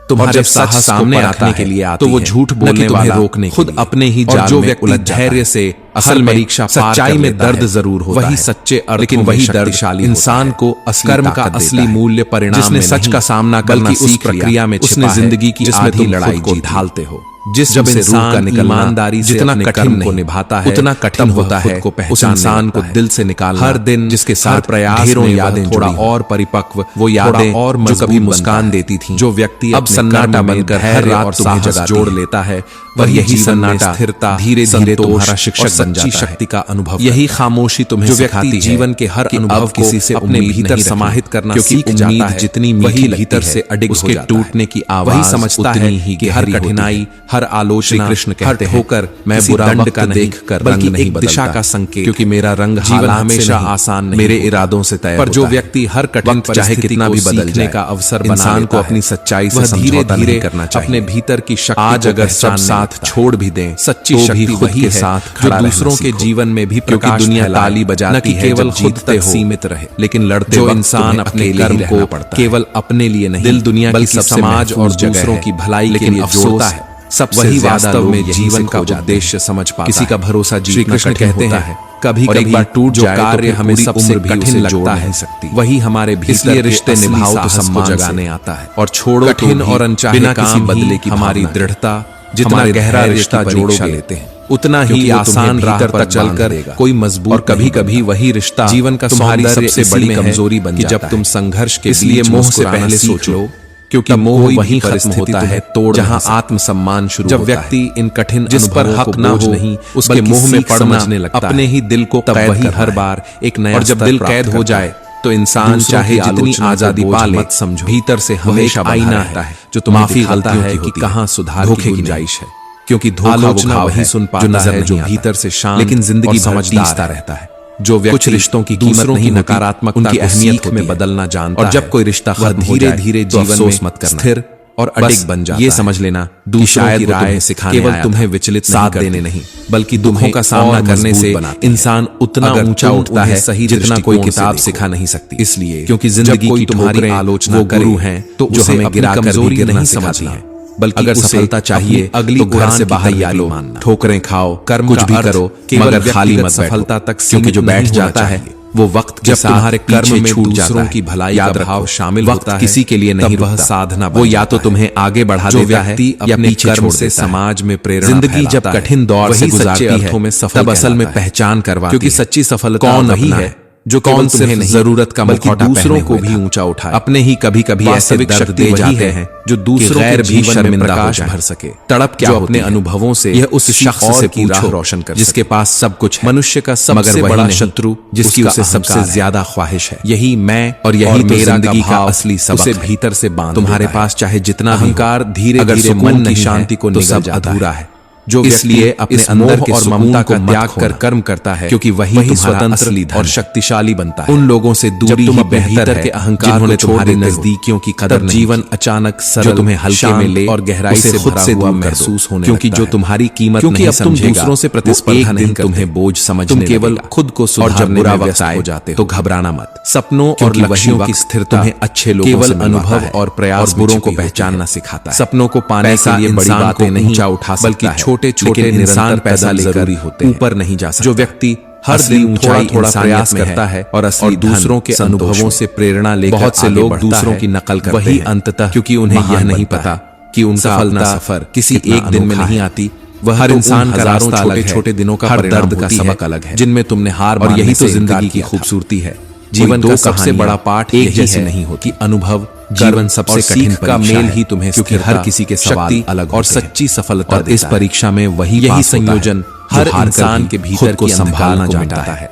तुम्हारे जब साहस सामने रखने के लिए आती, तो वो झूठ बोलने वाला रोकने खुद अपने ही जाल जो व्यक्ति धैर्य से असल परीक्षा सच्चाई में दर्द जरूर होता है, वही सच्चे अर्थ, लेकिन वही दर्दशाली इंसान को कर्म का असली मूल्य परिणाम, जिसने सच का सामना करना सीख प्रक्रिया में उसने जिंदगी की जिसमें तुम लड़ाई को ढालते हो। जब इंसान ईमानदारी से जितना कठिन को निभाता है उतना कठिन होता है उस इंसान को दिल से निकालना। हर दिन जिसके साथ प्रयास ढेरों यादें थोड़ा और परिपक्व, वो यादें और जो कभी मुस्कान देती थी। जो व्यक्ति अब सन्नाटा बनकर हर रात साहस जोड़ लेता है, वह यही सन्नाटा स्थिरता धीरे धीरे तुम्हारा शिक्षक बन जाता है। शक्ति का अनुभव, यही खामोशी तुम्हें सिखाती है जीवन के हर अनुभव किसी से अपने भीतर समाहित करना सीख जाता है। जितनी वही भीतर से अडिग उसके टूटने की आवाज, वही समझता है कि हर कठिनाई हर आलोचना कृष्ण कहते होकर मैं बुरा दंड का देख कर बल्कि एक दिशा का संकेत, क्योंकि मेरा रंग जीवन हमेशा आसान नहीं, मेरे इरादों से तय पर जो व्यक्ति हर कठिन चाहे कितना भी बदलने का अवसर इंसान को अपनी सच्चाई से धीरे धीरे करना चाहिए। अपने भीतर की शक्ति आज अगर सब साथ छोड़ भी दें, सच्ची शक्ति वही के साथ जो दूसरों के जीवन में भी प्रकाश दुनिया ताली बजाती है, केवल खुद तक सीमित रहे, लेकिन लड़ते जो इंसान अपने कर्म को केवल अपने लिए नहीं दिल दुनिया की समाज और दूसरों की भलाई के लिए जोड़ता है, सब वही वास्तव में जीवन का उद्देश्य समझ पाता है। किसी का भरोसा जीतना कठिन कहते हैं, कभी कभी टूट जो कार्य हमें सबसे कठिन लगता है वही हमारे भीतर रिश्ते निभाओ तो सम्मान जगाने आता है। और छोड़ो कठिन और अनचाहे बिना किसी बदले की हमारी दृढ़ता, जितना गहरा रिश्ता जोड़ोगे लेते हैं उतना ही आसान राह पर चलकर कोई मजबूत। और कभी कभी वही रिश्ता जीवन का तुम्हारी सबसे बड़ी कमजोरी बन जाता है। जब तुम संघर्ष के लिए मोह से पहले सोच लो, क्योंकि मोह वही खत्म होता है तोड़ जहां आत्मसम्मान शुरू होता है। जब व्यक्ति इन कठिन जिस पर हक ना हो नहीं उसके मोह में पड़ने लगता है, अपने ही दिल को कैद हर बार एक नया। और जब दिल कैद हो जाए तो इंसान चाहे जितनी आजादी पा ले, समझो भीतर से हमेशा आईना है जो तुम्हें माफी गलतियों है कि कहां सुधार की गुंजाइश है। क्योंकि आलोचना वही सुन पाता है जो भीतर से शांत लेकिन जिंदगी समझदार रहता है। जो कुछ रिश्तों की कीमत नहीं, नकारात्मकता की अहमियत में बदलना जानता है। और जब कोई रिश्ता धीरे धीरे जीवन में मत करना, स्थिर और अडिग बन जाता है। ये समझ लेना दूसरों की राय सिखाने केवल तुम्हें विचलित साथ देने नहीं, बल्कि दुखों का सामना करने से इंसान उतना ऊंचा उठता है सही जितना कोई किताब सिखा नहीं सकती। इसलिए क्योंकि जिंदगी की तुम्हारी आलोचना गुरु हैं तो उसे हमें गिरा कर भी नहीं समझना है, बल्कि अगर सफलता चाहिए अगली घर से बाहर यारी मानना। ठोकरें खाओ, कर्म कुछ भी करो, मगर खाली मत सफलता तक, क्योंकि जो बैठ जाता है वो वक्त जब तुम्हारे कर्म में दूसरों की भलाई का भाव शामिल होता है, किसी के लिए नहीं, वह साधना वो या तो तुम्हें आगे बढ़ा देता है या पीछे कर्म से समाज में प्रेरणा। जिंदगी जब कठिन दौर से गुजरती है तब असल में पहचान करवाती है, क्योंकि सच्ची सफलता कौन वही है जो कौन तुम्हें नहीं जरूरत का बल्कि दूसरों को भी ऊंचा उठाए। अपने ही कभी कभी ऐसे दर्द दे जाते हैं जो दूसरों के जीवन में प्रकाश भर सके। तड़प क्या अपने अनुभवों से यह उस शख्स से की राह रोशन कर जिसके पास सब कुछ है। मनुष्य का सबसे बड़ा शत्रु जिसकी उसे सबसे ज्यादा ख्वाहिश है। यही मैं और यही मेरा जिंदगी का असली सबक उसे भीतर से बांध। तुम्हारे पास चाहे जितना अहंकार धीरे धीरे मन की शांति को निगल जाता अधूरा है। जो इसलिए अपने अंदर के और ममता का त्याग कर कर्म करता है, क्योंकि वही स्वतंत्र और शक्तिशाली बनता है। उन लोगों से दूरी ही बेहतर है। अहंकार होने तुम्हारे नजदीकियों की कदर नहीं। जीवन अचानक सरल तुम्हें हल्के में ले और गहराई से खुद से दूर महसूस होने, क्योंकि जो तुम्हारी कीमत नहीं समझेगा, दूसरों से प्रतिस्पर्धा नहीं तुम्हें बोझ समझने, तुम केवल खुद को सुधारने में व्यस्त हो जाते हो। घबराना मत। सपनों और लक्ष्यों की स्थिरता तुम्हें अच्छे लोगों केवल अनुभव और प्रयास बुरों को पहचानना सिखाता है। सपनों को पाने के लिए बड़ी बातें नहीं ऊंचा उठा, बल्कि छोटे छोटे इंसान पैसा लेकर ऊपर नहीं जा सकता। जो व्यक्ति हर दिन थोड़ा प्रयास करता है और असली दूसरों के अनुभवों से प्रेरणा लेकर बहुत से लोग दूसरों की नकल करते हैं, वही अंततः, क्योंकि उन्हें यह नहीं पता कि उनका अपना सफर किसी एक दिन में नहीं आती। वह हर इंसान का रास्ता अलग है, छोटे दिनों का हर दर्द का सबक अलग है जिनमें तुमने हार, और यही तो जिंदगी की खूबसूरती है। जीवन का सबसे बड़ा पाठ एक जैसे नहीं होती। अनुभव जीवन सबसे कठिन का मेल ही तुम्हें, क्योंकि हर किसी के सवाल अलग और सच्ची सफलता इस परीक्षा में यही संयोजन हर इंसान के भीतर को संभालना जानता है।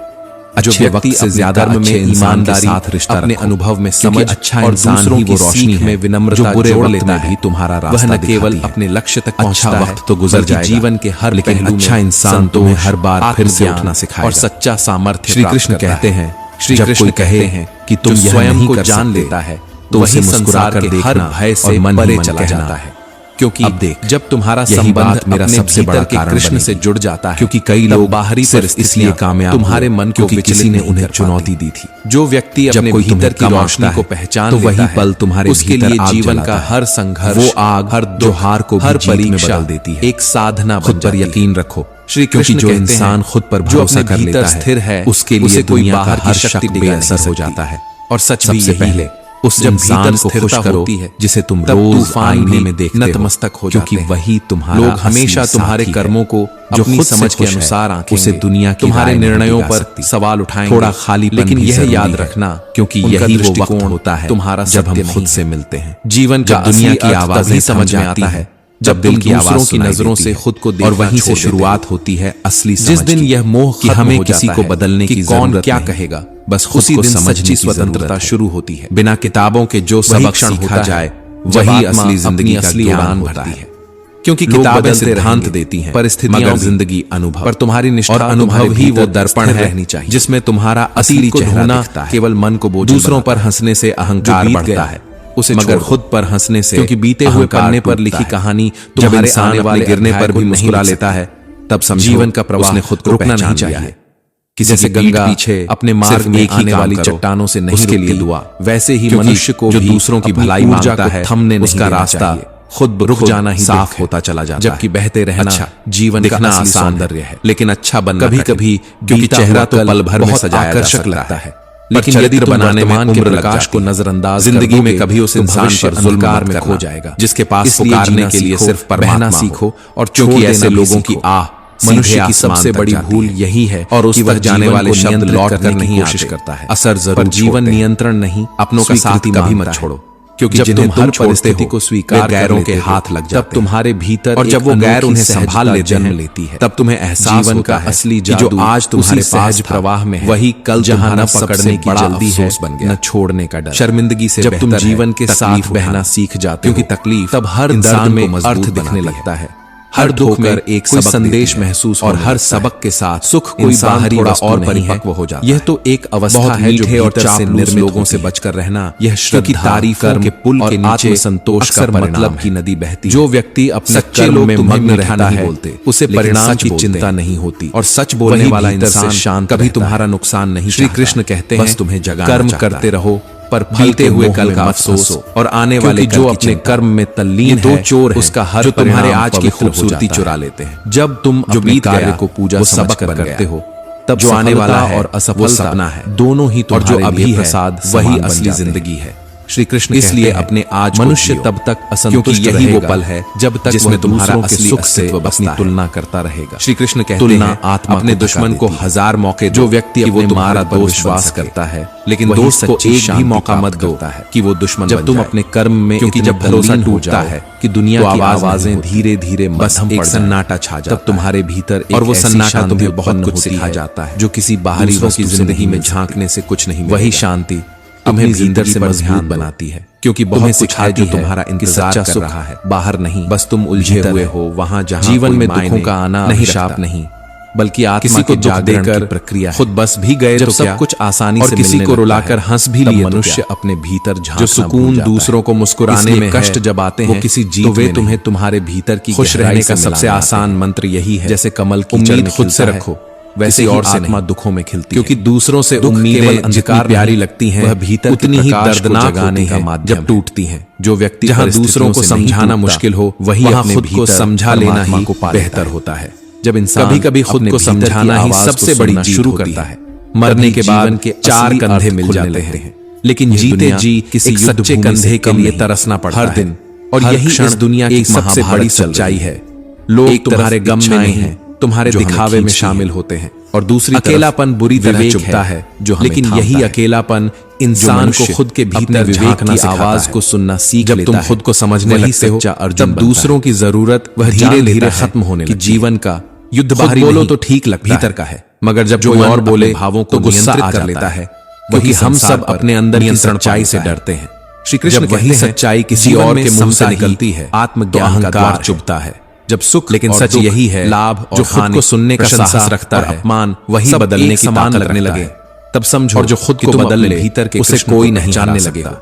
अच्छे व्यक्ति से ज्यादा में ईमानदारी साथ रिश्ता अपने अनुभव में समझ अच्छा और दूसरों की रोशनी में विनम्रता जोड़ लेता है। तुम्हारा रास्ता वह न केवल अपने लक्ष्य तक पहुंचता है, वक्त तो गुजर जाएगा जीवन के हर लेकिन अच्छा इंसान तुम्हें हर बार फिर से उठना सिखाएगा और सच्चा सामर्थ्य। श्री कृष्ण कहते हैं, श्री कृष्ण कहते हैं कि तुम स्वयं को जान लेता है तो वही संसार के हर भय से परे चला जाता है। क्योंकि अब देख, जब तुम्हारा संबंध मेरा सबसे बड़ा कारण कृष्ण से जुड़ जाता है, क्योंकि कई लोग बाहरी सिर्फ इसलिए कामयाब तुम्हारे मन को किसी ने उन्हें चुनौती दी थी। जो व्यक्ति अपने भीतर की रोशनी को पहचान तो वही पल तुम्हारे उसके लिए जीवन का हर संघर्ष, वो आग, हर जोहार को हर परीक्षा बदल देती है। एक साधना खुद पर यकीन रखो। श्री कृष्ण जो इंसान खुद पर भरोसा कर लेता है स्थिर है, उसके लिए दुनिया का हर शक्ति बेअसर हो जाता है। और सच भी पहले उस इंसान को खुश करो जिसे तुम रोज आईने में देखते हो, नतमस्तक हो जाते हैं, क्योंकि वही तुम्हारा लोग हमेशा तुम्हारे कर्मों को जो खुद समझ के अनुसार आंखेंगे, उसे दुनिया की तुम्हारे निर्णयों पर सवाल उठाएंगे, थोड़ा खाली, लेकिन यह याद रखना, क्योंकि यही वो वक्त होता है तुम्हारा जब हम खुद से मिलते हैं। जीवन का दुनिया की आवाज ही समझ में आता है जब दिल की आवाज की नजरों से खुद को देखना, और वहीं से शुरुआत होती है असली समझ। जिस दिन यह मोह कि हमें किसी को बदलने की कौन क्या कहेगा, बस उसी दिन सच्ची स्वतंत्रता शुरू होती है। बिना किताबों के जो सबक सीखा जाए वही असली जिंदगी असली आन भरती है। क्योंकि किताबें सिद्धांत देती हैं, परिस्थितियां जिंदगी अनुभव, पर तुम्हारी निष्ठा और अनुभव ही वो दर्पण रहनी चाहिए जिसमें तुम्हारा असली चेहरा दिखता है। केवल मन को बोझ, दूसरों पर हंसने से अहंकार बढ़ता है, उसे मगर खुद पर हंसने से, क्योंकि बीते हुए पन्ने पर लिखी कहानी तुम्हारे आने वाले गिरने पर भी मुस्कुरा लेता है, तब समझो जीवन का प्रवाह खुद को रुकना नहीं चाहिए। किसी से गंगा पीछे अपने मार्ग में आने वाली चट्टानों से नहीं के लिए दुआ, वैसे ही मनुष्य को जो दूसरों की भलाई मांगता है थमने उसका रास्ता खुद रुक जाना ही साफ होता चला जाता है। जबकि बहते रहना जीवन का असली सौंदर्य है, लेकिन अच्छा बनना कभी कभी, क्योंकि चेहरा तो पल भर में सजाया आकर्षक लगता है, लेकिन यदि बनाने में के प्रकाश को नजरअंदाज जिंदगी में कभी उस इंसान पर जुल्म में खो जाएगा जिसके पास पुकारने के लिए सिर्फ परमात्मा सीखो। और क्योंकि ऐसे लोगों की आह मनुष्य की सबसे बड़ी भूल यही है, और उस पर जाने वाले शब्द लौट कर नहीं कोशिश करता है। असर जरूर, जीवन नियंत्रण नहीं, अपनों का साथ कभी मत छोड़ो, क्योंकि जब तुम हर परिस्थिति को स्वीकार गैरों के हाथ लग जाते, तब तुम्हारे भीतर, और जब वो गैर उन्हें संभाल ले जन्म लेती है, तब तुम्हें एहसास होता है असली जादू जो आज तुम्हारे पास प्रवाह में है, वही कल जहां न पकड़ने की जल्दी है, न छोड़ने का डर। शर्मिंदगी से जब तुम जीवन के साथ बहना सीख जाते हो, क्योंकि तकलीफ तब हर इंसान में अर्थ दिखने लगता है। हर दुख में एक संदेश महसूस और हर सबक के साथ सुख कोई बाहरी और परिपक्व हो जाता है। यह तो एक अवस्था है जो भीतर से निर्मित लोगों से बचकर रहना। यह श्रद्धा, तारीफों के पुल के नीचे संतोष का मतलब की नदी बहती। जो व्यक्ति अपने कर्म में मग्न रहता है उसे परिणाम की चिंता नहीं होती, और सच बोलने वाला इंसान शांत कभी तुम्हारा नुकसान नहीं। श्री कृष्ण कहते हैं, बस तुम्हें जगाना कर्म करते रहो, पर फलते हुए कल का अफसोस और आने वाले जो अपने कर्म में तल्लीन है, दो चोर उसका हर तुम्हारे आज की खूबसूरती चुरा लेते हैं। जब तुम अपने कार्य को पूजा सबक करते हो, तब जो आने वाला और असफलता है, दोनों ही तुम्हारे जो अभी है वही असली जिंदगी है। श्री कृष्ण इसलिए अपने आज मनुष्य तब तक असंतुष्ट यही वो पल है जब तक जिसमें तुम्हारा असली सुख से अपनी तुलना करता रहेगा। श्री कृष्ण कहते हैं, आत्मा अपने दुश्मन को 1000 मौके, जो व्यक्ति वो तुम्हारा दो विश्वास करता है लेकिन दोस्त को एक भी मौका मत दो कि वो दुश्मन जब तुम अपने कर्म में, क्योंकि जब भरोसा टूटता है कि दुनिया की आवाजें धीरे धीरे मध्यम एक सन्नाटा छा जाता है, तब तुम्हारे भीतर और वो सन्नाटा तुम्हें बहुत कुछ सिखा जाता है जो किसी बाहरी वस्तु की जिंदगी में झांकने से कुछ नहीं। वही शांति तुम्हें भीतर से मजबूत बनाती है, क्योंकि बहुत कुछ है जो तुम्हारा इंतजार कर रहा है, बाहर नहीं। बस तुम उलझे हुए हो वहां जहां जीवन में दुखों का आना नहीं, शाप नहीं, बल्कि आत्मा किसी को दुख देकर प्रक्रिया। खुद बस भी गए जब सब कुछ आसानी से किसी को रुलाकर हंस भी लिए, मनुष्य अपने भीतर जो सुकून दूसरों को मुस्कुराने में कष्ट जब आते हैं, किसी जीत वे तुम्हें तुम्हारे भीतर की खुश रहने का सबसे आसान मंत्र यही है। जैसे कमल की उम्मीद खुद से रखो, वैसे और आत्मा दुखों में खिलती है, क्योंकि दूसरों से उम्मीदें जितनी प्यारी लगती हैं, वह भीतर उतनी ही दर्दनाक होती है जब टूटती हैं। जो व्यक्ति जहां दूसरों को समझाना मुश्किल हो, वही अपने खुद को समझा लेना ही बेहतर होता है। जब इंसान कभी कभी खुद को समझाना ही सबसे बड़ी शुरू करता है, मरने के बाद के 4 कंधे मिल जाते हैं, लेकिन जीते जी किसी सच्चे कंधे के लिए तरसना पड़ता है हर दिन। और यही इस दुनिया की सबसे बड़ी सच्चाई है। लोग तुम्हारे गम में नहीं, तुम्हारे दिखावे में शामिल होते हैं, और दूसरी अकेलापन बुरी तरह चुभता है जो हमें, लेकिन यही अकेलापन इंसान को खुद के भीतर विवेक की आवाज को सुनना सीख लेता है। जब तुम खुद को समझने लगते हो, तब दूसरों की जरूरत वह धीरे धीरे खत्म होने लगती है। जीवन का युद्ध बाहरी बोलो तो ठीक लगता है, भीतर का है, मगर जब कोई और बोले भावों को गुस्सा कर लेता है। वही हम सब अपने अंदर की सच्चाई से डरते हैं। श्री कृष्ण वही सच्चाई किसी और के मुंह से निकलती है, आत्मज्ञान का द्वार चुभता है। जब सुख, लेकिन सच यही है, लाभ जो खुद को सुनने का साहस रखता है, अपमान वही बदलने की ताकत लगने लगे, तब समझो। और जो खुद को बदल ले, भीतर के उसे कोई नहीं जानने लगेगा।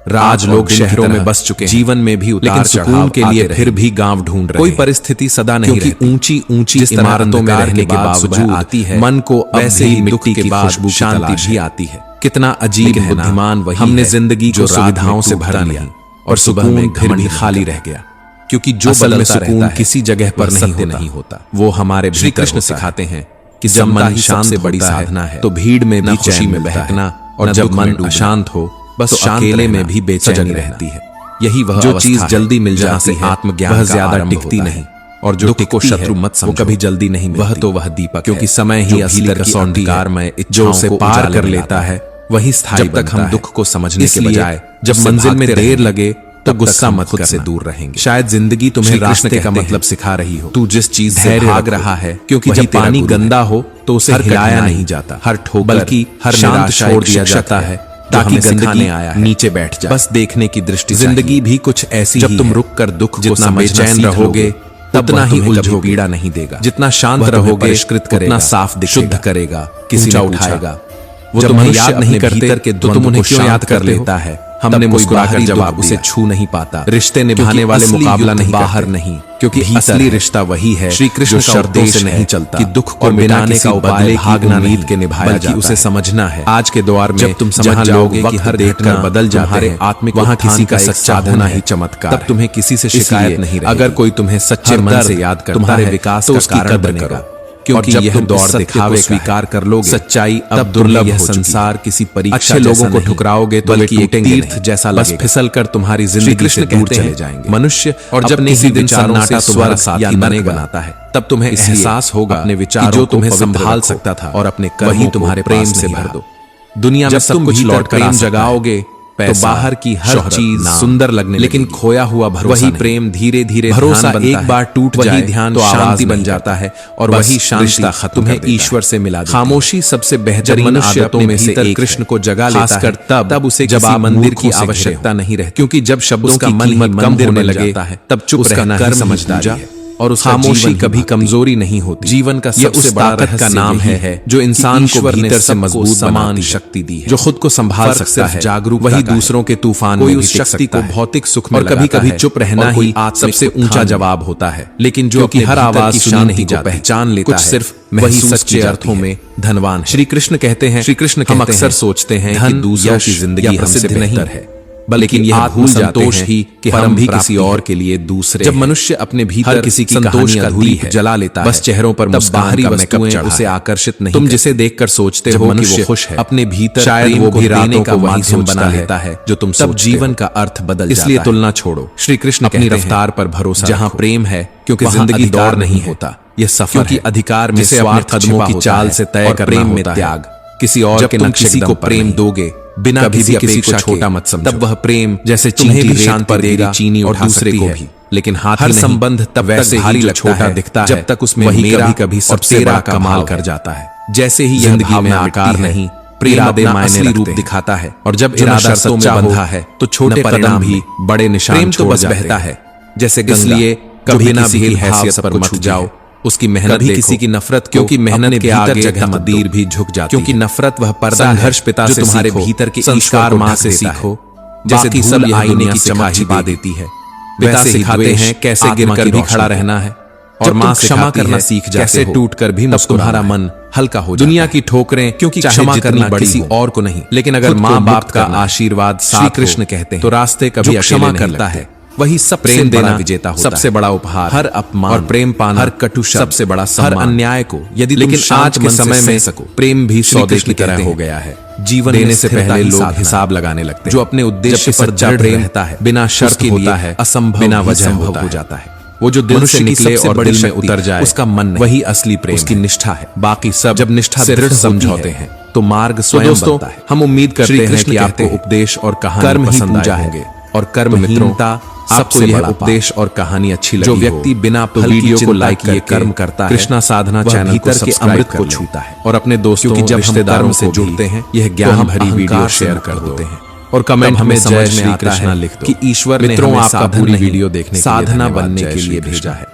राज लोग शहरों में बस चुके, जीवन में भी उतार सुकून के लिए फिर भी गांव ढूंढ रहे। कोई परिस्थिति सदा नहीं रहती, ऊंची ऊंची इमारतों में रहने के बावजूद आती है, मन को वैसे ही मिट्टी के बाद शांति भी आती है। कितना अजीब है, बुद्धिमान वही हमने जिंदगी जो सुविधाओं से भरा लिया, और सुबह में घर भी खाली रह गया, क्योंकि जो बदल सुकून किसी जगह पर नहीं होता, वो हमारे श्री कृष्ण सिखाते हैं कि जब मन शांत से बड़ी साधना है, तो भीड़ में भी खुशी में बहकना, और जब मन अशांत हो, बस अकेले में भी बेचैनी रहती है। यही वह जो चीज जल्दी मिल जाती है, आत्मज्ञान वह ज्यादा टिकती नहीं, और जो को शत्रु मत समझो, वो कभी जल्दी नहीं मिलती। वह तो वह दीपक, क्योंकि समय ही असली अंधकारमय इच्छाओं से पार कर लेता है, वही स्थायी। जब तक हम दुख को समझने के बजाय जब मंजिल में देर लगे, तो गुस्सा मत खुद से दूर रहेंगे। शायद जिंदगी तुम्हें रास्ते का मतलब सिखा रही हो। तू जिस चीज से भाग रहा है, क्योंकि जब पानी गंदा हो तो उसे हिलाया नहीं जाता, हर ठोकर बल्कि हर शांत छोड़ दिया जाता है, ताकि गंदगी नीचे बैठ जाए। बस देखने की दृष्टि। जिंदगी भी कुछ ऐसी, जब तुम रुक कर दुख जितना बेचैन रहोगे, उतना ही उलझो, पीड़ा नहीं देगा। जितना शांत रहोगे, उतना साफ शुद्ध करेगा, किसी ने उठाएगा। वो तुम्हें याद नहीं करते, तो तुम उन्हें क्यों याद कर लेता है? हमने मुस्कुराकर जवाब उसे छू नहीं पाता। रिश्ते निभाने वाले मुकाबला नहीं, बाहर नहीं, क्योंकि असली रिश्ता वही है। श्री कृष्ण शर्तों से नहीं चलता कि दुख को मिटाने का उपाय भागना नीत के निभाया जाता है, उसे समझना है। आज के दौर में जब तुम समझ लोगे कि हर देखकर बदल जाते हैं, आत्मिक वहाँ किसी का सच्चा होना ही चमत्कार, तब तुम्हें किसी से शिकायत नहीं रहेगी। अगर कोई तुम्हें सच्चे मन से याद करता है, विकास तो उसकी कदर करो, क्योंकि यह दौर दिखावे स्वीकार कर लोगे, सच्चाई अब दुर्लभ हो संसार किसी परीक्षा। अच्छे लोगों को ठुकराओगे तो एक तीर्थ जैसा लगेगा, बस फिसल कर तुम्हारी जिंदगी से दूर चले जाएंगे। मनुष्य और जब किसी दिन सन्नाटा तुम्हारा साथी बनाता है, तब तुम्हें एहसास होगा अपने विचारों जो तुम्हें संभाल सकता था, और अपने वही तुम्हारे प्रेम से भर दो। दुनिया में सब कुछ लौट प्रेम जगाओगे, पैसा, बाहर की हर चीज सुंदर लगने, लेकिन खोया हुआ भरोसा, वही प्रेम धीरे धीरे भरोसा एक बार टूट जाए, ध्यान तो शांति बन जाता है और वही शांति तुम्हें ईश्वर से मिला। खामोशी सबसे बेहतरीन आदतों में से एक, कृष्ण को जगा लेता है तब उसे जब आप मंदिर की आवश्यकता नहीं रहती, क्योंकि जब शब्दों की कीमत कम होने लगे तब चुप रहना ही समझदारी है। और उस खामोशी कभी कमजोरी नहीं होती, जीवन का सबसे बड़ा ताकत का नाम है जो इंसान को भीतर से मजबूत समान शक्ति दी है, जो खुद को संभाल सकता है, जागरूक, वही दूसरों के तूफान में उस शक्ति को भौतिक सुख में, और कभी कभी चुप रहना ही सबसे ऊंचा जवाब होता है। लेकिन जो कि हर आवाज की शांति को पहचान लेता है, सिर्फ वही सच्चे अर्थों में धनवान। श्री कृष्ण कहते हैं, हम अक्सर सोचते हैं कि दूसरों की जिंदगी हमसे बेहतर है, लेकिन यह भूल जाते हैं ही कि हम भी किसी और के लिए दूसरे। जब मनुष्य अपने भीतर किसी की संतोष का दीप जला लेता है, बस चेहरों पर बाहरी वस्तुएं उसे आकर्षित नहीं, तुम जिसे देखकर सोचते हो कि वो खुश है, अपने भीतर शायद वो भी रातों का माध्यम बना लेता है जो तुम तब जीवन का अर्थ बदल जाता है। इसलिए तुलना छोड़ो। श्री कृष्ण अपनी रफ्तार पर भरोसा, जहां प्रेम है, क्योंकि जिंदगी दौड़ नहीं होता, यह सफर, क्योंकि अधिकार में स्वार्थ कदमों की चाल से तय करना, प्रेम में त्याग, किसी और के नक्शे की प्रेम दोगे बिना किसी अपेक्षा छोटा मत समझो, तब वह प्रेम जैसे चीनी भी शांति देगा, चीनी और दूसरे को भी। लेकिन हर संबंध तब वैसे भारी छोटा दिखता है जब तक उसमें मेरा कभी सबसे बड़ा कमाल कर जाता है। जैसे ही जिंदगी में आकार नहीं, प्रेम अपना असली रूप दिखाता है, और जब इरादा सच्चा बंधा है तो छोटे कदम भी बड़े निशान छोड़ जाते हैं। बहता है जैसे गंगा, कभी ना भी हैसियत पर मत जाओ, उसकी मेहनत भी किसी की नफरत, क्योंकि मेहनत के आगे तकदीर भी झुक जाती, क्योंकि नफरत वह पर्दा है पिता से तुम्हारे भीतर के संस्कार मां से सीखो, जैसे सब आईने की चमक छिपा देती है। पिता सिखाते हैं कैसे गिरकर भी खड़ा रहना है, और मां क्षमा करना सीख जाते हो, टूट कर भी तुम्हारा मन हल्का हो। दुनिया की ठोकरें, क्योंकि क्षमा करना किसी और को नहीं, लेकिन अगर माँ बाप का आशीर्वाद, श्री कृष्ण कहते हैं, तो रास्ते कभी क्षमा करता है वही सब प्रेम देना विजेता होता सबसे बड़ा उपहार, हर अपमान और प्रेम पाना, हर कटु सबसे बड़ा सम्मान, हर अन्याय को यदि, लेकिन आज के समय में सको, प्रेम भी सौदे की तरह हो गया है। जीवन देने से पहले लोग हिसाब लगाने लगते हैं, जो अपने उद्देश्य पर सच्चा प्रेम रहता है, बिना शर्त होता है, असंभव बिना वजह हो जाता है। वो जो दिल से निकले और दिल में उतर जाए, उसका मन वही असली प्रेम, उसकी निष्ठा है। बाकी सब जब निष्ठा दृढ़ समझौते हैं तो मार्ग स्वयं बनता है। हम उम्मीद करते हैं कि आपको उपदेश और कहानी पसंद आएंगे, और कर्म मित्रता आपको यह उपदेश और कहानी अच्छी लगी, जो व्यक्ति बिना वीडियो को लाइक किए कर्म करता है, कृष्णा साधना चैनल को सब्सक्राइब को छूता है, और अपने दोस्तों की जब रिश्तेदारों से जुड़ते हैं यह ज्ञान भरी वीडियो शेयर कर देते हैं, और कमेंट हमें जय श्री कृष्णा लिख दो कि ईश्वर ने आपका पूरी वीडियो देखने साधना बनने के लिए भेजा है।